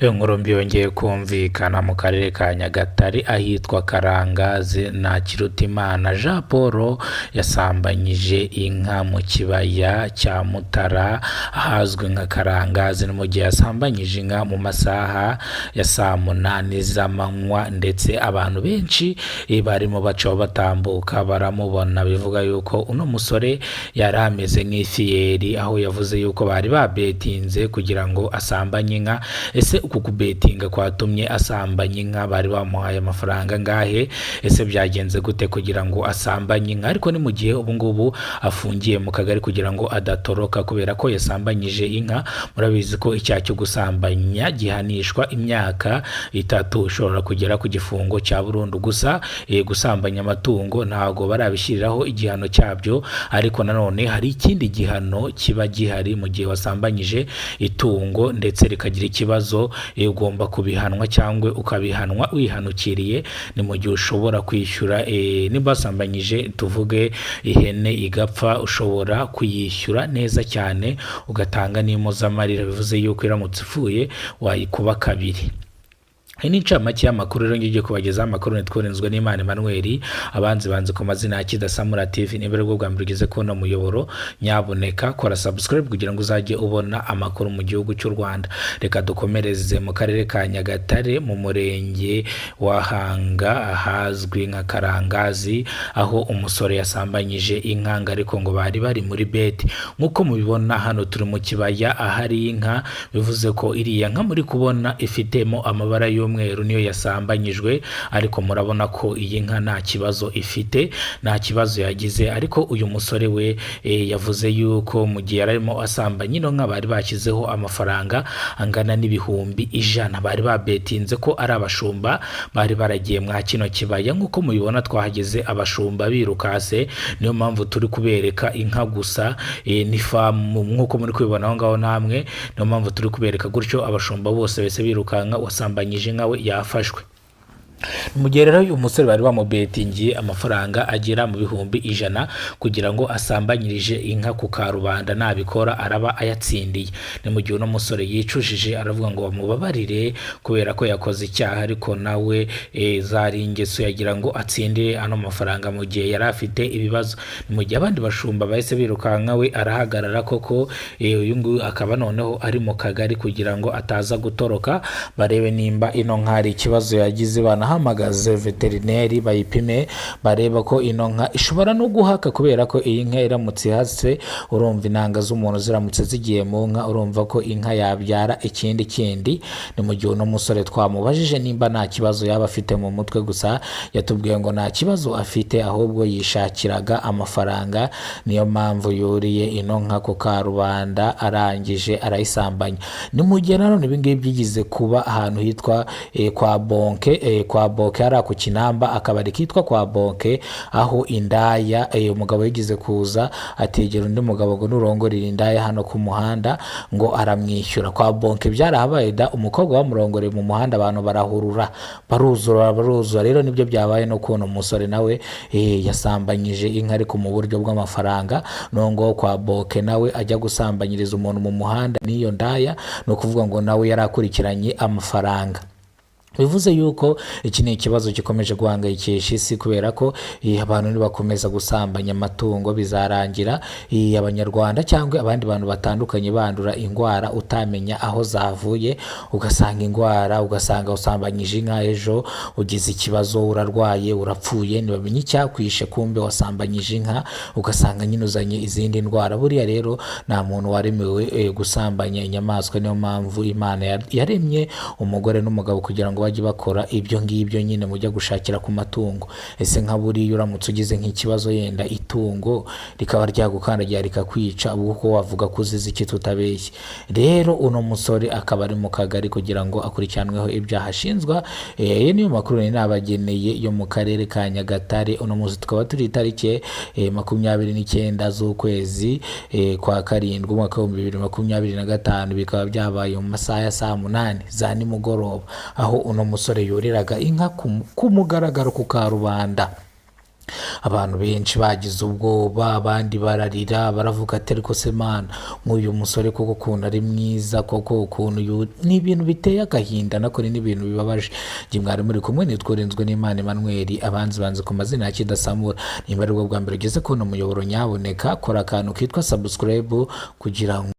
Iyo nkuru mbi yongeye kumvikana mu karere ka Nyagatare ahitwa Karangazi na Kirutimana Jean Paul yasambanyije inka mu kibaya cya Mutara ahazwi nka Karangazi. Ni mu gihe yasambanyije inka mu masaha ya saa munani z'amanywa, ndetse abantu benshi barimo bacaho batambuka baramubona. Bivuga yuko uno musore yari ameze nk'ifiyeri, aho yavuze yuko bari babetinze kugira ngo asambanye inka. Ese uku kubetinga kwatumye asambanya inka? Bari bamuhaye amafaranga ngahe? Ese byagenze gute kugira ngo asambanye inka? Ariko ni mu gihe ubu ngubu afungiye mu kagari kugira ngo adatoroka kubera ko yasambanyije inka. Murabizi ko icyaha cyo gusambanya gihanishwa imyaka 3, ushobora kugera ku gifungo cya burundu. Gusa gusambanya amatungo ntago barabishyiriraho igihano cyabyo, ariko nanone hari ikindi gihano kiba gihari mu gihe wasambanyije itungo ndetse rikagira ikibazo. Ugomba kubihanwa cyangwa ukabihanwa wihanukiriye. Ni mu gihe ushobora kwishyura, niba wasambanyije tuvuge ihene igapfa, ushobora kuyishyura neza cyane ugatanga n'impozamarira. Bivuze yuko iramutse ipfuye wayikuba kabiri. Iyi ni incamake y'amakuru rero ngiye kubagezaho. Amakuru nitworenzwe n'Imana Emmanuel, abanzi banze ku mazina ya Kidasamura TV. Niba rero bwa mbere ugeze kubona muyoboro, nyaboneka kora subscribe kugira ngo uzajye ubona amakuru mu gihugu cy'u Rwanda. Reka dukomereze mu karere ka Nyagatare mu murenge wa Hanga ahazwi nka Karangazi, aho umusore yasambanyije inkanga, ariko ngo bari bari muri beti. Nkuko mubibona hano turi mu kibaya ahari inka. Bivuze ko iriya nka muri kubona ifitemo amabara y'umweru niyo yasambanyijwe, ariko murabona ko iyi nka nta kibazo ifite, nta kibazo yagize. Ariko uyu musore we yavuze yuko mu gihe yarimo asambanya ino nka bari bashyizeho amafaranga angana n'ibihumbi 100. Bari babetinze ko ari abashumba bari baragiye mwa kino kibaya. Nkuko mubibona twahageze abashumba birukase, niyo mpamvu turi kubereka inka gusa ni famu nkuko muri kubibona aho ngaho namwe. Niyo mpamvu turi kubereka gutyo abashumba bose bese birukanka wasambanyije inka we yafashwe. Mu gihe rero uyu musore bari bamubetingiye amafaranga agera mu bihumbi 100 kugira ngo asambanyirije inka ku karubanda, nabikora araba ayatsindiye. Ni mu gihe uno musore yicujije aravuga ngo bamubabarire kubera ko yakoze icyaha, ariko nawe zari ingeso yagira ngo atsindire ano mafaranga mu gihe yari afite ibibazo. Ni mu gihe abandi bashumba bahise birukanka, we arahagarara koko. Uyu nguyu akaba noneho ari mu kagari kugira ngo ataza gutoroka, barebe nimba ino nka hari ikibazo yagize. Hamagaze veterineri bayipime bareba ko ino nka ishobora no guhaka, kubera ko iyi nka iramutse hase, urumva inanga z'umuntu ziramutse zigiye mu nka, urumva ko inka yabyara ikindi. Ni mu gihe uno musore twamubajije nimba nta kibazo yaba afite mu mutwe, gusa yatubwiye ngo nta kibazo afite, ahubwo yishakiraga amafaranga. Niyo mpamvu yuriye ino nka ku karubanda arangije arayisambanya. Ni mu gihe nanone ibi ngibi byigize kuba ahantu hitwa kwa Bonke hari ku Kinamba, akabari kitwa kwa Bonke, aho indaya umugabo yigize kuza ategera undi mugabo ngo nurongorera indaya hano ku muhanda ngo aramwishyura. Kwa Bonke byarahabaye da, umukobwa bamurongoreye mu muhanda, abantu barahurura baruzura. Rero nibyo byabaye no kuno musore nawe yasambanyije inka ariko mu buryo bw'amafaranga. Nongo kwa Bonke nawe ajya gusambanyiriza umuntu mu muhanda n'iyo ndaya, no kuvuga ngo nawe yarakurikiranye amafaranga. Bivuze yuko iki ni ikibazo gikomeje guhangayikisha isi, kubera ko abantu nibakomeza gusambanya amatungo bizarangira abanyarwanda cyangwa abandi bantu batandukanye bandura indwara utamenya aho zavuye. Ugasanga indwara, ugasanga usambanyije inka, ejo ugize ikibazo urarwaye urapfuye, ntibamenye icyakwishe, kumbe wasambanyije inka, ugasanga nyine uzanye izindi ndwara. Buriya rero nta muntu waremewe gusambanya inyamaswa. Niyo mpamvu Imana yaremye umugore n'umugabo kugira ngo bajye bakora ibyo ngibyo nyine mujya gushakira ku matungo. Ese nka buriya uramutse ugize nk'ikibazo, yenda itungo rikaba ryagukandagira rikakwica, ubwo wavuga ko uzize iki tutabeshye? Rero uno musore akaba ari mu kagari kugira ngo akurikiranweho ibyaha ashinjwa. Niyo makuru nabageneye yo mu karere ka Nyagatare. Uno munsi tukaba turi itariki 29 z'ukwezi kwa karindwi umwaka wa 2025. Bikaba byabaye mu masaha ya saa 8 za nimugoroba, aho uno musore yoreraga inka ku mugaragaro ku karubanda. abantu benshi bagize ubwoba, abandi bararira baravuga ati ariko se mana, nk'uyu musore koko ukuntu ari mwiza, koko ukuntu ni ibintu biteye agahinda, nako ni n'ibintu bibabaje. Njye mwari muri kumwe, nitwa Urinzwe n'Imana Emmanuel, abanzi banze ku mazina ya Kidasamura. Nimba ari bwo bwa mbere ugeze kuno muyoboro, nyaboneka kora akantu kitwa subscribe kugira ngo